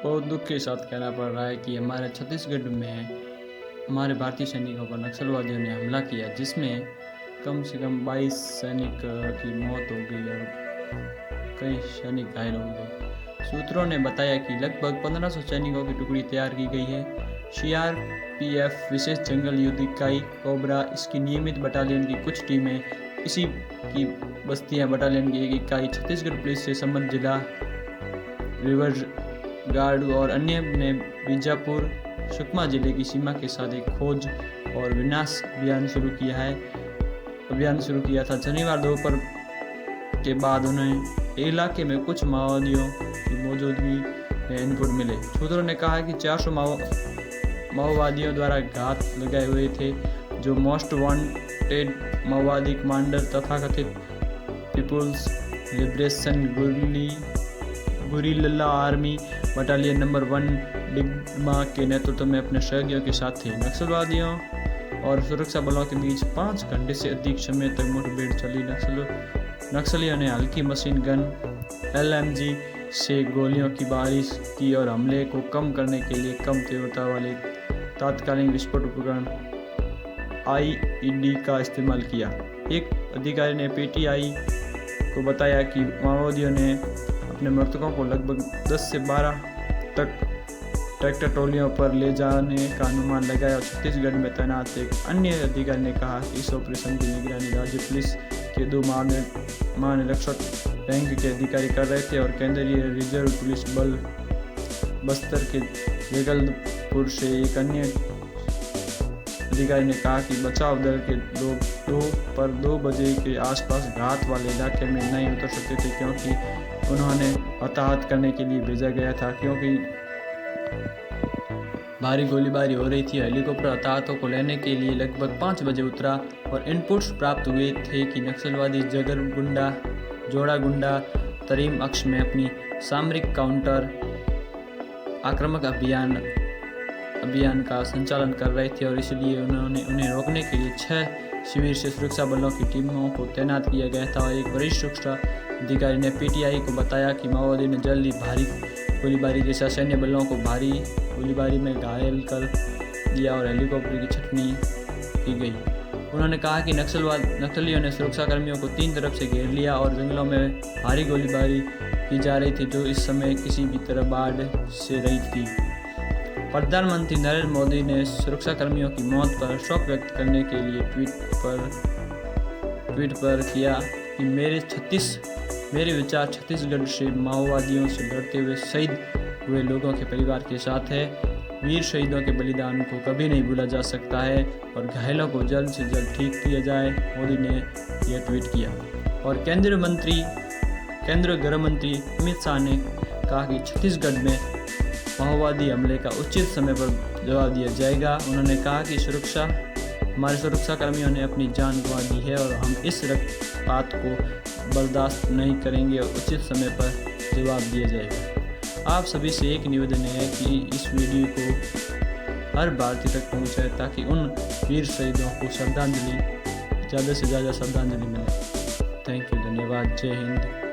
बहुत दुख के साथ कहना पड़ रहा है कि हमारे छत्तीसगढ़ में हमारे भारतीय सैनिकों पर नक्सलवादियों ने हमला किया, जिसमें कम से कम 22 सैनिक की मौत हो गई और कई सैनिक घायल हो गए। सूत्रों ने बताया कि लगभग 1500 सैनिकों की टुकड़ी तैयार की गई है। सीआरपीएफ विशेष जंगल युद्ध इकाई कोबरा, इसकी नियमित बटालियन की कुछ टीमें, इसी की बस्तियां बटालियन की एक इकाई, छत्तीसगढ़ पुलिस से संबंध जिला रिवर गार्ड और अन्य ने बीजापुर सुकमा जिले की सीमा के साथ एक खोज और विनाश अभियान शुरू किया था। शनिवार दोपहर के बाद उन्हें इलाके में कुछ माओवादियों की मौजूदगी में इनपुट मिले। सूत्रों ने कहा कि 400 माओवादियों द्वारा घात लगाए हुए थे, जो मोस्ट वांटेड माओवादी कमांडर तथाकथित people's liberation guerrilla army battalion number 1 डिग्मा के नेतृत्व में अपने सहयोगियों के साथ थे। नक्सलवादियों और सुरक्षा बलों के बीच 5 घंटे से अधिक समय तक मुठभेड़ चली। नक्सलियों ने हल्की मशीन गन LMG से गोलियों की बारिश की और हमले को कम करने के लिए कम तीव्रता वाले तात्कालिक विस्फोट उपकरण IED का इस्तेमाल किया। एक अधिकारी ने PTI को बताया कि माओवादियों ने अपने मृतकों को लगभग 10 से 12 तक ट्रैक्टर ट्रॉलियों पर ले जाने का अनुमान लगाया। और छत्तीसगढ़ में तैनात एक अन्य अधिकारी ने कहा कि इस ऑपरेशन की निगरानी राज्य पुलिस के 2 महानिरीक्षक रैंक के अधिकारी कर रहे थे और केंद्रीय रिजर्व पुलिस बल बस्तर के जगदलपुर से एक अन्य अधिकारी ने कहा कि बचाव दल के 2 बजे के आसपास घात वाले इलाके में नहीं उतर सकते थे, क्योंकि उन्होंने हताहत करने के लिए भेजा गया था, क्योंकि भारी गोलीबारी हो रही थी। हेलीकॉप्टर हताहतों को लेने के लिए लगभग 5 बजे उतरा और इनपुट्स प्राप्त हुए थे कि नक्सलवादी जोड़ागुंडा तरीम अक्ष में अपनी सामरिक काउंटर आक्रामक अभियान का संचालन कर रहे थे और इसलिए उन्हें रोकने के लिए 6 शिविर से सुरक्षा बलों की टीमों को तैनात किया गया था। और एक वरिष्ठ सुरक्षा अधिकारी ने PTI को बताया कि माओवादी ने जल्द ही भारी गोलीबारी के साथ सैन्य बलों को भारी गोलीबारी में घायल कर दिया और हेलीकॉप्टर की छटनी की गई। उन्होंने कहा कि नक्सलियों ने सुरक्षाकर्मियों को 3 तरफ से घेर लिया और जंगलों में भारी गोलीबारी की जा रही थी, जो इस समय किसी भी तरह बाढ़ से रही थी। प्रधानमंत्री नरेंद्र मोदी ने सुरक्षाकर्मियों की मौत पर शोक व्यक्त करने के लिए ट्वीट पर किया कि मेरे विचार छत्तीसगढ़ से माओवादियों से लड़ते हुए शहीद हुए लोगों के परिवार के साथ है। वीर शहीदों के बलिदान को कभी नहीं भूला जा सकता है और घायलों को जल्द से जल्द ठीक किया जाए, मोदी ने यह ट्वीट किया। और केंद्रीय गृह मंत्री अमित शाह ने कहा कि छत्तीसगढ़ में माओवादी हमले का उचित समय पर जवाब दिया जाएगा। उन्होंने कहा कि हमारे सुरक्षाकर्मियों ने अपनी जान गंवा दी है और हम इस रक्तपात को बर्दाश्त नहीं करेंगे और उचित समय पर जवाब दिया जाएगा। आप सभी से एक निवेदन है कि इस वीडियो को हर भारतीय तक पहुंचाए, ताकि उन वीर शहीदों को ज़्यादा से ज़्यादा श्रद्धांजलि मिले। थैंक यू, धन्यवाद, जय हिंद।